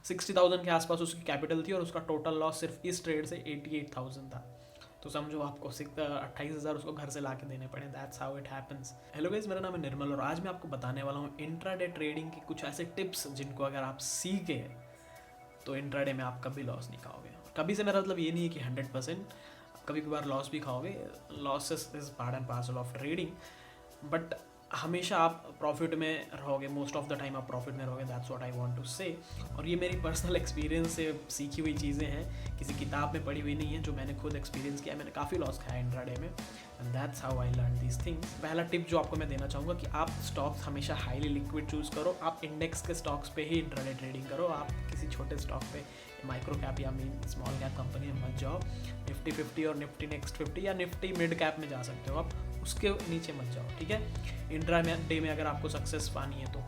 60,000 के आसपास उसकी कैपिटल थी और उसका टोटल लॉस सिर्फ इस ट्रेड से 88,000 था। तो समझो आपको 28,000 उसको घर से ला के देने पड़े। That's how it happens. Hello guys, मेरा नाम है निर्मल और आज मैं आपको बताने वाला हूँ इंट्राडे ट्रेडिंग की कुछ ऐसे टिप्स जिनको अगर आप सीखे तो इंट्राडे में आप कभी लॉस नहीं खाओगे। कभी से मेरा मतलब ये नहीं है कि 100%, कभी कभार लॉस भी खाओगे। Losses is part and parcel of trading, but हमेशा आप प्रॉफिट में रहोगे। मोस्ट ऑफ द टाइम आप प्रॉफिट में रहोगे। That's what I want to say. और ये मेरी पर्सनल एक्सपीरियंस से सीखी हुई चीज़ें हैं, किसी किताब में पढ़ी हुई नहीं है, जो मैंने खुद एक्सपीरियंस किया है। मैंने काफ़ी लॉस खाया इंट्राडे में and that's how I learn these things. पहला टिप जो आपको मैं देना चाहूँगा कि आप स्टॉक्स हमेशा हाईली लिक्विड चूज़ करो। आप इंडेक्स के स्टॉक्स पे ही इंट्राडे ट्रेडिंग करो। आप किसी छोटे स्टॉक पे, माइक्रो कैप या स्मॉल कैप कंपनी में मत जाओ। निफ्टी 50 और निफ्टी नेक्स्ट 50 या निफ्टी मिड कैप में जा सकते हो आप, उसके नीचे मत जाओ, ठीक है। इंट्रा डे में अगर आपको सक्सेस पानी है तो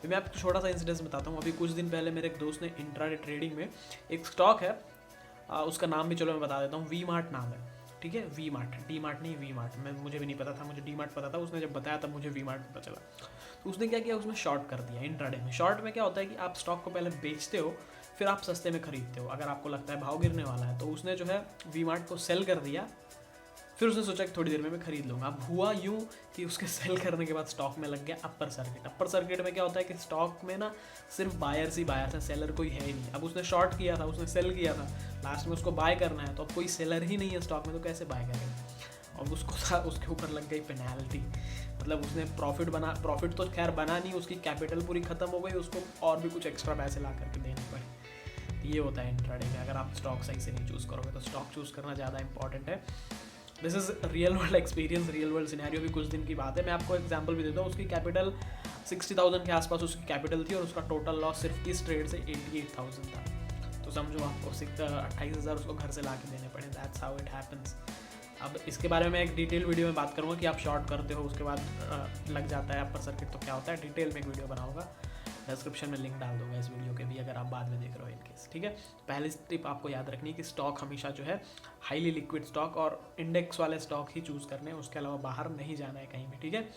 मैं आपको छोटा सा इंसिडेंस बताता हूँ। अभी कुछ दिन पहले मेरे एक दोस्त ने इंट्रा डे ट्रेडिंग में एक स्टॉक है, उसका नाम भी चलो मैं बता देता हूँ, वी मार्ट नाम है, ठीक है। वी मार्ट, डी मार्ट नहीं, वी मार्ट। मुझे भी नहीं पता था, मुझे डी मार्ट पता था। उसने जब बताया तब मुझे वी मार्ट पता चला। तो उसने क्या किया, उसमें शॉर्ट कर दिया इंट्राडे में। शॉर्ट में क्या होता है कि आप स्टॉक को पहले बेचते हो, फिर आप सस्ते में खरीदते हो अगर आपको लगता है भाव गिरने वाला है। तो उसने जो है वी मार्ट को सेल कर दिया, फिर उसने सोचा कि थोड़ी देर में मैं खरीद लूँगा। अब हुआ यूँ कि उसके सेल करने के बाद स्टॉक में लग गया अपर सर्किट। अपर सर्किट में क्या होता है कि स्टॉक में ना सिर्फ बायर्स ही बायर्स हैं, सेलर कोई है ही नहीं। अब उसने शॉर्ट किया था, उसने सेल किया था, लास्ट में उसको बाय करना है, तो अब कोई सेलर ही नहीं है स्टॉक में, तो कैसे बाय करेगा। और उसको था, उसके ऊपर लग गई पेनल्टी। मतलब उसने प्रॉफिट तो खैर बना नहीं, उसकी कैपिटल पूरी खत्म हो गई, उसको और भी कुछ एक्स्ट्रा पैसे ला करके देने पड़े। ये होता है इंट्राडे में। अगर आप स्टॉक सही से नहीं चूज़ करोगे तो स्टॉक चूज़ करना ज़्यादा इंपॉर्टेंट है। This is real world experience, real world scenario भी कुछ दिन की बात है। मैं आपको एग्जांपल भी देता हूँ। उसकी कैपिटल 60,000 के आसपास उसकी कैपिटल थी और उसका टोटल लॉस सिर्फ इस ट्रेड से 88,000 था। तो समझो आपको 28,000 उसको घर से ला के देने पड़े। That's how it happens. अब इसके बारे में एक डिटेल वीडियो में बात करूँगा कि आप शॉर्ट करते हो उसके बाद लग जाता है अपर सर्किट तो क्या होता है। डिटेल में एक वीडियो बनाऊंगा, डिस्क्रिप्शन में लिंक डाल दूंगा इस वीडियो के भी, अगर आप बाद में देख रहे हो इनकेस, ठीक है। पहली टिप आपको याद रखनी है कि स्टॉक हमेशा जो है हाईली लिक्विड स्टॉक और इंडेक्स वाले स्टॉक ही चूज़ करने हैं, उसके अलावा बाहर नहीं जाना है कहीं भी, ठीक है।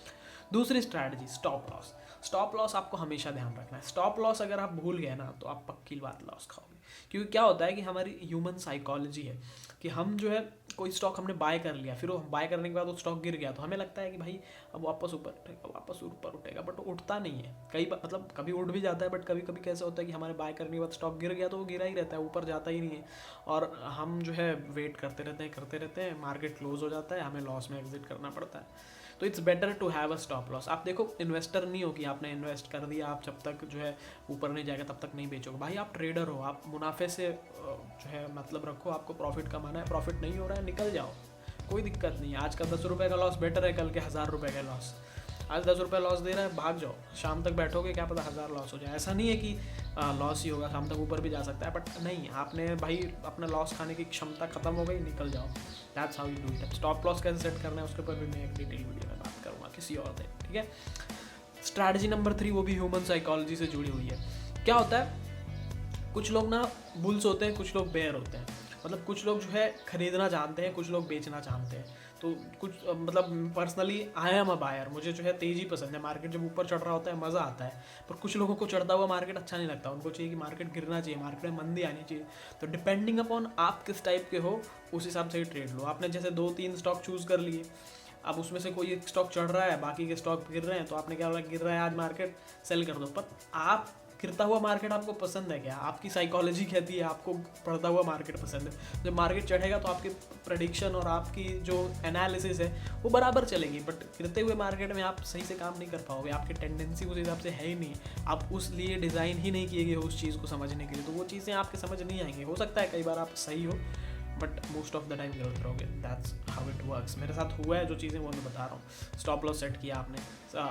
दूसरी strategy, stop loss. Stop loss आपको हमेशा ध्यान रखना है। स्टॉप लॉस अगर आप भूल गए ना तो आप पक्की बात लॉस खाओगे। क्योंकि क्या होता है कि हमारी ह्यूमन साइकोलॉजी है कि हम जो है कोई स्टॉक हमने बाय कर लिया, फिर वो बाय करने के बाद वो स्टॉक गिर गया तो हमें लगता है कि भाई अब वापस ऊपर उठेगा, वापस ऊपर उठेगा, बट उठता नहीं है। कई बार मतलब कभी उठ भी जाता है, बट कभी कभी कैसे होता है कि हमारे बाय करने के बाद स्टॉक गिर गया तो वो गिरा ही रहता है, ऊपर जाता ही नहीं है। और हम जो है वेट करते रहते हैं, मार्केट क्लोज हो जाता है, हमें लॉस में एग्जिट करना पड़ता है। तो it's better to have a stop loss. आप देखो, इन्वेस्टर नहीं हो कि आपने इन्वेस्ट कर दिया, आप जब तक जो है ऊपर नहीं जाएगा तब तक नहीं बेचोगे। भाई आप ट्रेडर हो, आप मुनाफे से जो है मतलब रखो। आपको प्रॉफिट कमाना है, प्रॉफिट नहीं हो रहा है निकल जाओ, कोई दिक्कत नहीं है। आज का 10 रुपये का लॉस बेटर है कल के 1000 रुपये का लॉस। आज 10 रुपये लॉस दे रहा है, भाग जाओ, शाम तक बैठोगे क्या पता 1000 लॉस हो जाए। ऐसा नहीं है कि लॉस ही होगा, शाम तक ऊपर भी जा सकता है, बट नहीं, आपने भाई अपना लॉस खाने की क्षमता खत्म हो गई, निकल जाओ। That's how you do it. Stop loss कैसे सेट करना है उसके ऊपर भी मैं एक डिटेल वीडियो में बात करूँगा किसी और दिन, ठीक है। स्ट्रैटेजी नंबर 3, वो भी ह्यूमन साइकोलॉजी से जुड़ी हुई है। क्या होता है, कुछ लोग ना बुल्स होते हैं, कुछ लोग बेयर होते हैं। मतलब कुछ लोग जो है खरीदना जानते हैं, कुछ लोग बेचना जानते हैं। तो कुछ मतलब personally I am a buyer, मुझे जो है तेज़ी पसंद है। मार्केट जब ऊपर चढ़ रहा होता है मज़ा आता है, पर कुछ लोगों को चढ़ता हुआ मार्केट अच्छा नहीं लगता, उनको चाहिए कि मार्केट गिरना चाहिए, मार्केट में मंदी आनी चाहिए। तो डिपेंडिंग अपॉन आप किस टाइप के हो उस हिसाब से ही ट्रेड लो। आपने जैसे 2-3 स्टॉक चूज़ कर लिए, अब उसमें से कोई एक स्टॉक चढ़ रहा है, बाकी के स्टॉक गिर रहे हैं, तो आपने क्या बोला, गिर रहा है आज मार्केट, सेल कर दो। पर आप गिरता हुआ मार्केट आपको पसंद है क्या? आपकी साइकोलॉजी कहती है आपको बढ़ता हुआ मार्केट पसंद है। जब मार्केट चढ़ेगा तो आपकी प्रेडिक्शन और आपकी जो एनालिसिस है वो बराबर चलेगी, बट गिरते हुए मार्केट में आप सही से काम नहीं कर पाओगे। आपकी टेंडेंसी उस हिसाब से है ही नहीं, आप उस लिए डिज़ाइन ही नहीं किए गए हो उस चीज़ को समझने के लिए, तो वो चीज़ें आपके समझ नहीं आएंगी। हो सकता है कई बार आप सही हो, but most of the time गलत रहोगे। That's how it works. मेरे साथ हुआ है जो चीज़ें वो मैं बता रहा हूँ। स्टॉप लॉस सेट किया आपने,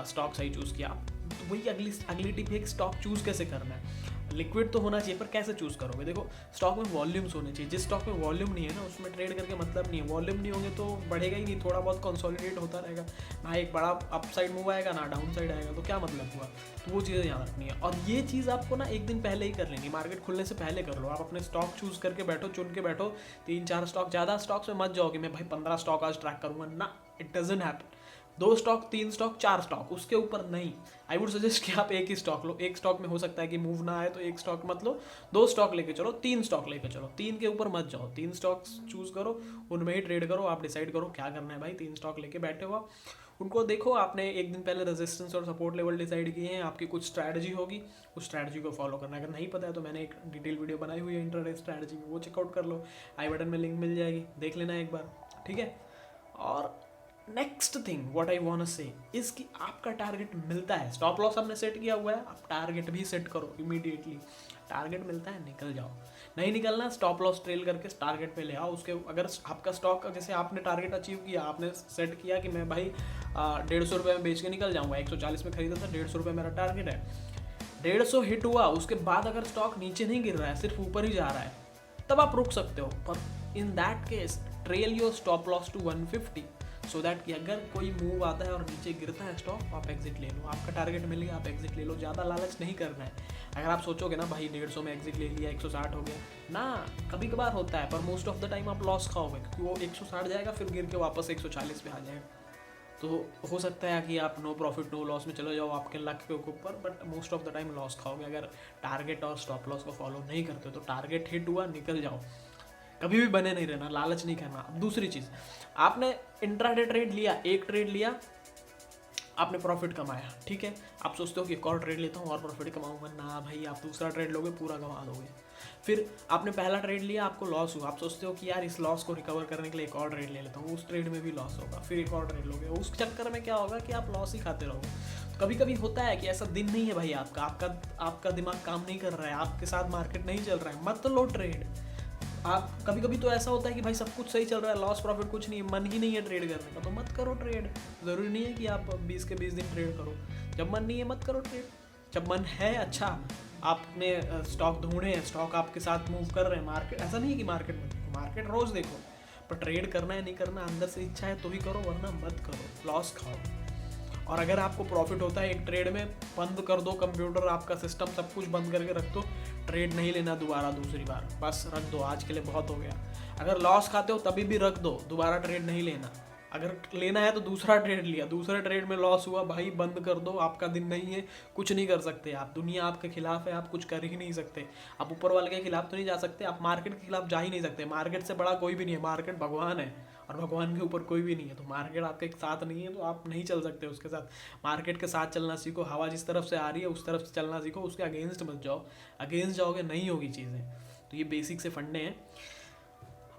स्टॉक सही चूज़ किया, तो वही अगली टिप है कि स्टॉक चूज़ कैसे करना है। लिक्विड तो होना चाहिए, पर कैसे चूज़ करोगे? देखो, स्टॉक में वॉल्यूम्स होने चाहिए। जिस स्टॉक में वॉल्यूम नहीं है ना उसमें ट्रेड करके मतलब नहीं है। वॉल्यूम नहीं होंगे तो बढ़ेगा ही नहीं, थोड़ा बहुत कंसोलिडेट होता रहेगा ना, एक बड़ा अप साइड मूव आएगा ना डाउन साइड आएगा, तो क्या मतलब हुआ। तो वो चीज़ें याद रखनी है, और ये चीज़ आपको ना एक दिन पहले ही कर लेनी, मार्केट खुलने से पहले कर लो। आप अपने स्टॉक चूज़ करके बैठो, चुन के बैठो, 3-4 स्टॉक, ज़्यादा स्टॉक्स में मत जाओ कि मैं भाई 15 स्टॉक आज ट्रैक करूँगा ना, it doesn't happen. 2 stock, 3 stock, 4 stock, उसके ऊपर नहीं। आई वुड सजेस्ट कि आप एक ही स्टॉक लो। एक स्टॉक में हो सकता है कि मूव ना आए तो एक स्टॉक मत लो, 2 स्टॉक लेके चलो, 3 स्टॉक लेके चलो, 3 के ऊपर मत जाओ। 3 स्टॉक चूज करो, उनमें ही ट्रेड करो। आप डिसाइड करो क्या करना है भाई। 3 स्टॉक लेके बैठे हो आप, उनको देखो। आपने एक दिन पहले रेजिस्टेंस और सपोर्ट लेवल डिसाइड किए हैं, आपकी कुछ स्ट्रैटेजी होगी, उस स्ट्रैटेजी को फॉलो करना है। अगर नहीं पता है तो मैंने एक डिटेल वीडियो बनाई हुई है इंट्राडे स्ट्रैटेजी, वो चेकआउट कर लो, आई बटन में लिंक मिल जाएगी, देख लेना एक बार, ठीक है। और next thing what I want to say is कि आपका टारगेट मिलता है, स्टॉप लॉस आपने सेट किया हुआ है, आप टारगेट भी सेट करो इमीडिएटली। टारगेट मिलता है, निकल जाओ। नहीं निकलना, स्टॉप लॉस ट्रेल करके टारगेट पे ले आओ। उसके अगर आपका स्टॉक, जैसे आपने टारगेट अचीव किया, आपने सेट किया कि मैं भाई 150 रुपये में बेच के निकल जाऊंगा, 140 में खरीदा था, 150 रुपये मेरा टारगेट है, 150 हिट हुआ, उसके बाद अगर स्टॉक नीचे नहीं गिर रहा है, सिर्फ ऊपर ही जा रहा है, तब आप रुक सकते हो। पर in that case trail your stop loss to 150 so that कि अगर कोई मूव आता है और नीचे गिरता है स्टॉक, आप एग्जिट ले लो। आपका टारगेट मिल गया, आप एग्जिट ले लो। ज़्यादा लालच नहीं करना है। अगर आप सोचोगे ना भाई 150 में एग्जिट ले लिया, 160 हो गया ना, कभी कभार होता है, पर मोस्ट ऑफ द टाइम आप लॉस खाओगे, क्योंकि वो 160 जाएगा, फिर गिर के वापस 140 पे आ जाएगा। तो हो सकता है कि आप नो प्रॉफिट नो लॉस में चले जाओ आपके लक के ऊपर, but most of the time loss खाओगे अगर टारगेट और स्टॉप लॉस को फॉलो नहीं करते। तो टारगेट हिट हुआ, निकल जाओ, कभी भी बने नहीं रहना, लालच नहीं करना। अब दूसरी चीज़, आपने इंट्राडे ट्रेड लिया, एक ट्रेड लिया, आपने प्रॉफिट कमाया, ठीक है। आप सोचते हो कि एक और ट्रेड लेता हूँ और प्रॉफिट कमाऊंगा, ना भाई, आप दूसरा ट्रेड लोगे पूरा गंवा दोगे। फिर आपने पहला ट्रेड लिया, आपको लॉस हुआ, आप सोचते हो कि यार इस लॉस को रिकवर करने के लिए एक और ट्रेड ले लेता हूँ, उस ट्रेड में भी लॉस होगा, फिर एक और ट्रेड लोगे, उस चक्कर में क्या होगा कि आप लॉस ही खाते रहोगे। तो कभी कभी होता है कि ऐसा दिन नहीं है भाई, आपका दिमाग काम नहीं कर रहा है, आपके साथ मार्केट नहीं चल रहा है, मत लो ट्रेड। आप कभी कभी तो ऐसा होता है कि भाई सब कुछ सही चल रहा है, लॉस प्रॉफिट कुछ नहीं है, मन ही नहीं है ट्रेड करने का, तो मत करो ट्रेड। ज़रूरी नहीं है कि आप 20 के 20 दिन ट्रेड करो। जब मन नहीं है मत करो ट्रेड, जब मन है, अच्छा आपने स्टॉक ढूंढे हैं, स्टॉक आपके साथ मूव कर रहे हैं, मार्केट, ऐसा नहीं है कि मार्केट रोज़ देखो, पर ट्रेड करना है नहीं करना, अंदर से इच्छा है तो ही करो, वरना मत करो, लॉस खाओ। और अगर आपको प्रॉफिट होता है एक ट्रेड में, बंद कर दो कंप्यूटर, आपका सिस्टम, सब कुछ बंद करके रख दो, ट्रेड नहीं लेना दोबारा दूसरी बार, बस रख दो, आज के लिए बहुत हो गया। अगर लॉस खाते हो तभी भी रख दो, दोबारा ट्रेड नहीं लेना। अगर लेना है तो दूसरा ट्रेड लिया, दूसरे ट्रेड में लॉस हुआ, भाई बंद कर दो, आपका दिन नहीं है, कुछ नहीं कर सकते आप, दुनिया आपके खिलाफ है, आप कुछ कर ही नहीं सकते। आप ऊपर वाले के खिलाफ तो नहीं जा सकते, आप मार्केट के खिलाफ जा ही नहीं सकते, मार्केट से बड़ा कोई भी नहीं है, मार्केट भगवान है और भगवान के ऊपर कोई भी नहीं है। तो मार्केट आपके साथ नहीं है तो आप नहीं चल सकते उसके साथ। मार्केट के साथ चलना सीखो, हवा जिस तरफ से आ रही है उस तरफ से चलना सीखो, उसके अगेंस्ट मत जाओ, अगेंस्ट जाओगे नहीं होगी चीज़ें। तो ये बेसिक से फंडे हैं।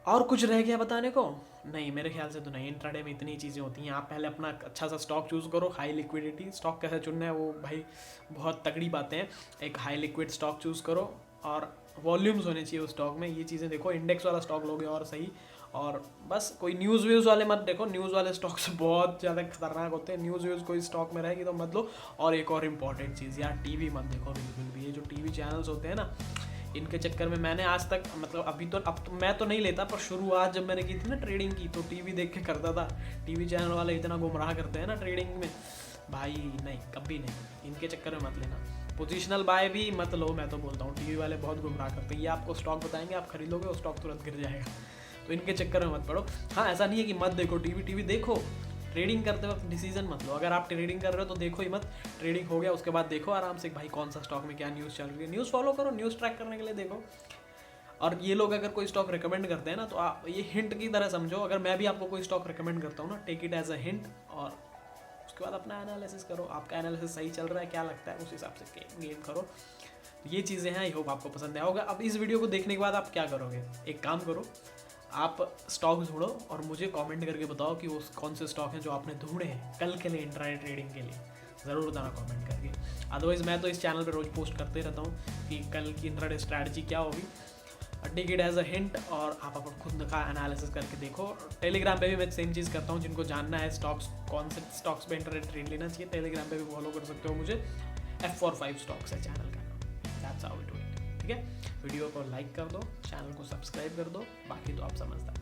और कुछ रह गया बताने को? नहीं, मेरे ख्याल से तो नहीं। इंट्राडे में इतनी चीज़ें होती हैं। आप पहले अपना अच्छा सा स्टॉक चूज़ करो, हाई लिक्विडिटी स्टॉक कैसे चुनना है वो भाई बहुत तगड़ी बातें हैं। एक हाई लिक्विड स्टॉक चूज़ करो और वॉल्यूम्स होने चाहिए उस स्टॉक में, ये चीज़ें देखो। इंडेक्स वाला स्टॉक लोगे और सही। और बस कोई न्यूज़ व्यूज़ वाले मत देखो, न्यूज़ वाले स्टॉक्स बहुत ज़्यादा खतरनाक होते हैं, न्यूज़ व्यूज़ कोई स्टॉक में रहेगी तो मत लो। और एक और इम्पॉर्टेंट चीज़ यार, टीवी मत देखो बिल्कुल भी। ये जो टीवी चैनल्स होते हैं ना, इनके चक्कर में मैंने आज तक, मतलब अब तो मैं तो नहीं लेता, पर शुरुआत जब मैंने की थी ना ट्रेडिंग की, तो टीवी देख के करता था। टीवी चैनल वाले इतना गुमराह करते हैं ना ट्रेडिंग में भाई, नहीं कभी नहीं, इनके चक्कर में मत लेना। पोजिशनल बाय भी मत लो, मैं तो बोलता हूँ टीवी वाले बहुत गुमराह करते हैं। ये आपको स्टॉक बताएंगे, आप खरीदोगे, वो स्टॉक तुरंत गिर जाएगा, तो इनके चक्कर में मत पड़ो। हाँ, ऐसा नहीं है कि मत देखो टीवी देखो, ट्रेडिंग करते वक्त डिसीजन मत लो। अगर आप ट्रेडिंग कर रहे हो तो देखो ही मत, ट्रेडिंग हो गया उसके बाद देखो आराम से भाई कौन सा स्टॉक में क्या न्यूज़ चल रही है, न्यूज़ फॉलो करो, न्यूज़ ट्रैक करने के लिए देखो। और ये लोग अगर कोई स्टॉक रिकमेंड करते हैं ना, तो आप ये हिंट की तरह समझो। अगर मैं भी आपको कोई स्टॉक रिकमेंड करता हूँ ना, take it as a hint, और उसके बाद अपना एनालिसिस करो। आपका एनालिसिस सही चल रहा है, क्या लगता है, उस हिसाब से गेम करो। ये चीज़ें हैं, आई होप आपको पसंद आया होगा। अब इस वीडियो को देखने के बाद आप क्या करोगे? एक काम करो, आप स्टॉक ढूंढो और मुझे कमेंट करके बताओ कि वो कौन से स्टॉक हैं जो आपने ढूंढे हैं कल के लिए इंट्राडे ट्रेडिंग के लिए। ज़रूर बताना कमेंट करके। अदरवाइज़ मैं तो इस चैनल पे रोज़ पोस्ट करते रहता हूँ कि कल की इंट्राडे स्ट्रैटेजी क्या होगी। Take it as a hint और आप अपन खुद का एनालिसिस करके देखो। टेलीग्राम पे भी मैं सेम चीज़ करता हूँ। जिनको जानना है स्टॉक्स, कौन से स्टॉक्स पे इंट्राडे ट्रेड लेना चाहिए, टेलीग्राम पे भी फॉलो कर सकते हो मुझे। F45 स्टॉक्स है चैनल का, that's how we do it. ठीक है, वीडियो को लाइक कर दो, चैनल को सब्सक्राइब कर दो, बाकी तो आप समझदार।